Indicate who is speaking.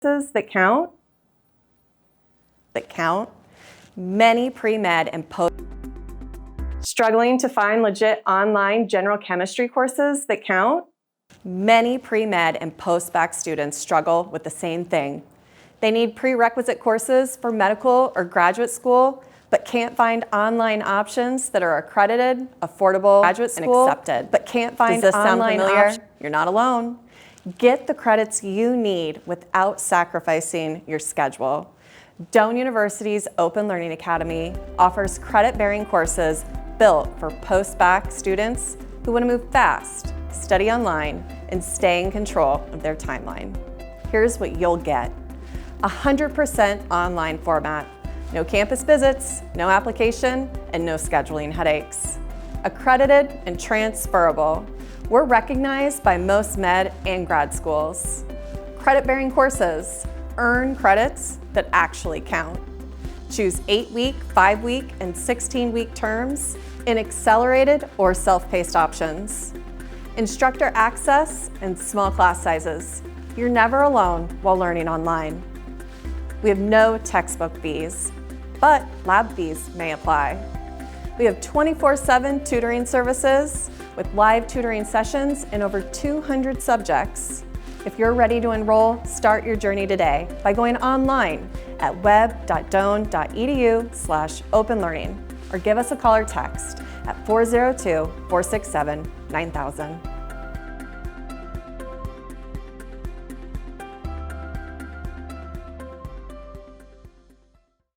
Speaker 1: that count, many pre-med and post. Struggling to find legit online general chemistry courses that count? Many pre-med and post-bac students struggle with the same thing. They need prerequisite courses for medical or graduate school, but can't find online options that are accredited, affordable, graduate school, and accepted. But can't find
Speaker 2: Does this sound
Speaker 1: online
Speaker 2: familiar?
Speaker 1: options. You're not alone. Get the credits you need without sacrificing your schedule. Doane University's Open Learning Academy offers credit-bearing courses built for post-bac students who want to move fast, study online, and stay in control of their timeline. Here's what you'll get: 100% online format, no campus visits, no application, and no scheduling headaches. Accredited and transferable. We're recognized by most med and grad schools. Credit-bearing courses. Earn credits that actually count. Choose 8-week, 5-week, and 16-week terms in accelerated or self-paced options. Instructor access and small class sizes. You're never alone while learning online. We have no textbook fees, but lab fees may apply. We have 24/7 tutoring services with live tutoring sessions in over 200 subjects. If you're ready to enroll, start your journey today by going online at web.doane.edu/openlearning or give us a call or text at 402-467-9000.